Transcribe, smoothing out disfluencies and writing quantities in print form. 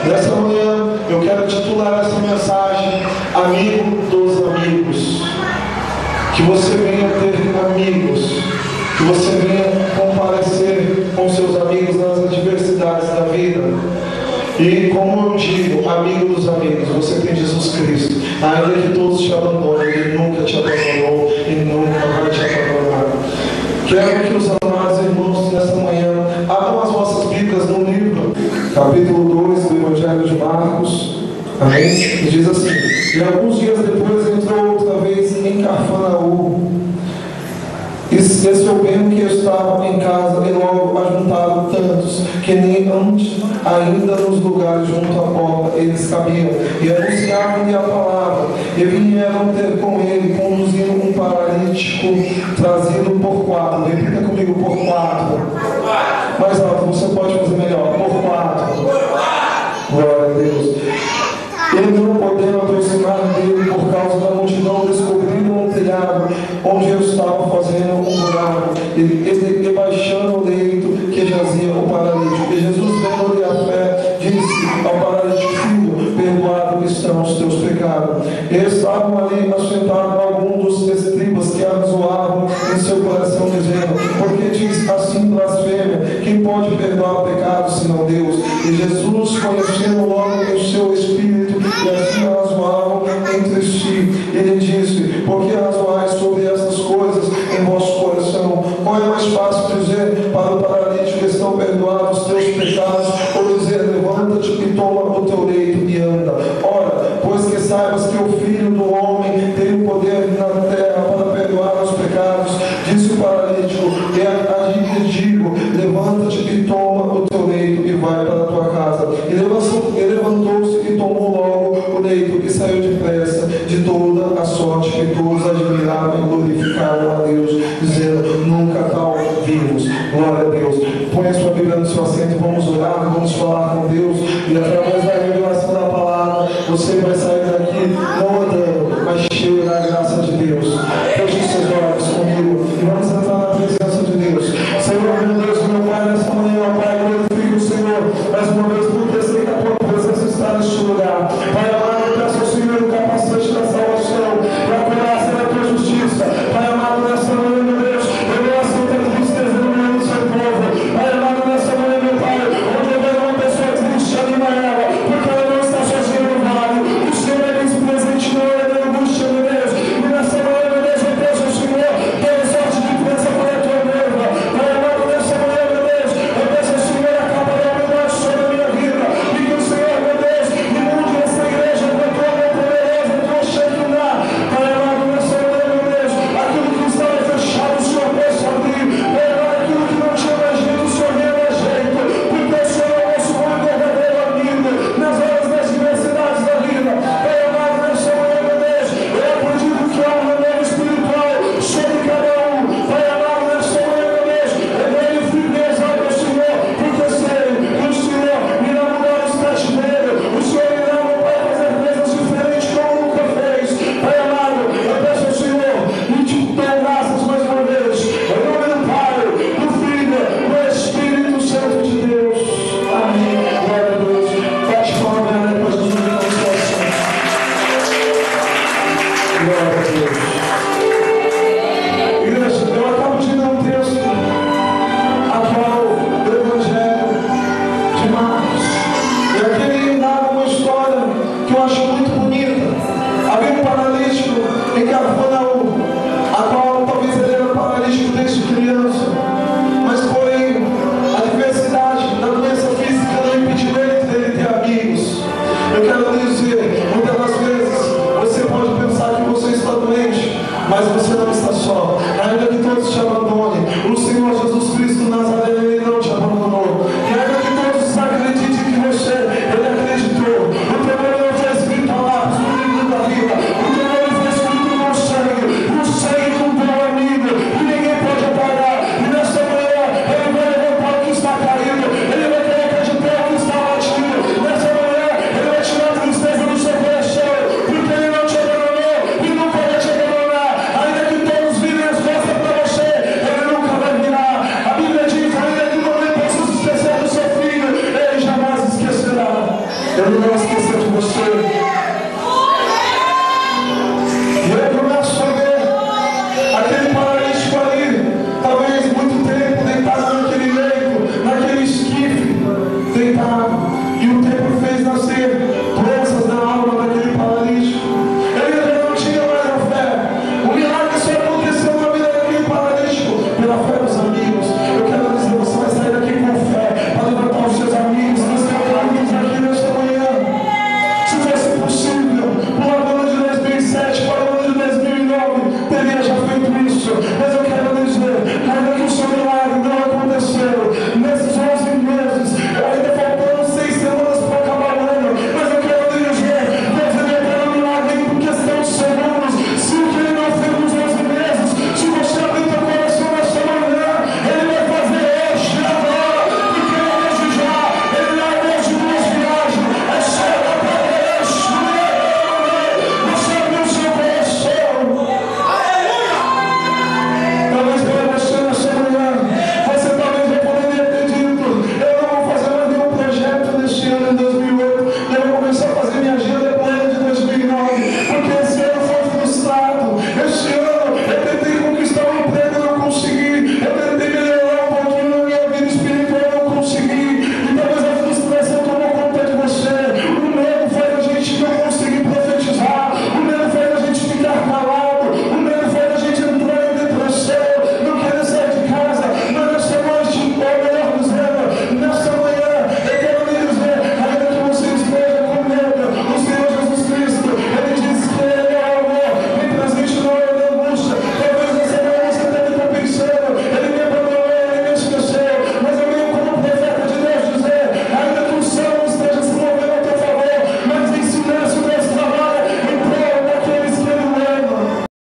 Nessa manhã eu quero titular essa mensagem Amigo dos Amigos. Que você venha ter amigos, que você venha comparecer com seus amigos nas adversidades da vida. E como eu digo, amigo dos amigos, você tem Jesus Cristo. Ainda que todos te abandonem, Ele nunca te abandonou e nunca vai te abandonar. Quero que os amados irmãos nessa manhã abram as vossas Bíblias no livro, capítulo 2 do Evangelho de Marcos. Amém? E diz assim: e alguns dias depois entrou outra vez em Cafarnaum. E soubendo que eu estava em casa, e logo ajuntaram tantos, que nem antes, ainda nos lugares junto à porta, eles cabiam, e anunciavam-lhe a palavra, e vieram ter com ele, conduzindo um paralítico, trazido por quatro. Repita comigo, por quatro. Mais alto, você pode fazer melhor, por quatro. Glória a Deus. Ele não podendo aproximar dele por causa da multidão, descobriram um telhado onde eu estava fazendo um buraco, e baixando o leito que jazia o paralítico. E Jesus, vendo-lhe a fé, disse ao paralítico: filho, perdoado estão os teus pecados. E estavam ali assentados alguns dos escribas que arrazoavam em seu coração, dizendo: por que diz assim blasfêmia? Quem pode perdoar pecados senão Deus? E Jesus, conhecendo logo o seu espírito, e assim razoavam entre si, ele disse: por que razoais sobre essas coisas em vosso coração? Qual é mais fácil dizer para o paralítico: estão perdoados os teus pecados, ou dizer: levanta-te e toma o teu leito e anda? Ora, pois que saibas que o Filho do Homem tem o poder na terra para perdoar os pecados, disse o paralítico, e a ti digo: levanta-te e toma o teu leito e vai para a tua casa. E levantou-se e tomou logo o leito e saiu depressa, de toda a sorte que todos admiravam e glorificaram a Deus, dizendo: nunca tal vimos. Glória a Deus. Põe a sua Bíblia no seu assento, vamos orar, vamos falar com Deus, e através da revelação da palavra você vai sair daqui não andando, mas cheio da graça de Deus. Feche os seus olhos comigo e vamos entrar na presença de Deus. Senhor, meu Deus, meu Pai, nessa manhã, Pai, glorifico o Senhor mais uma vez, porque sei que a tua presença está neste lugar. Pai amado, eu peço ao Senhor o capacete da salvação, para curar da tua justiça. Pai amado, nessa manhã, meu Deus, eu não aceito a tristeza no meio do seu povo. Pai amado, nessa manhã, meu Pai, onde houver uma pessoa triste, anima ela, porque ela não está sozinha no vale. O Senhor é bem presente na hora da angústia, meu Deus. E nessa manhã, meu Deus, eu peço ao Senhor toda sorte de crença para a tua noiva. Pai amado, nessa manhã, meu Deus, eu peço ao Senhor a capa da humildade sobre a minha vida. Eu não vou esquecer de você.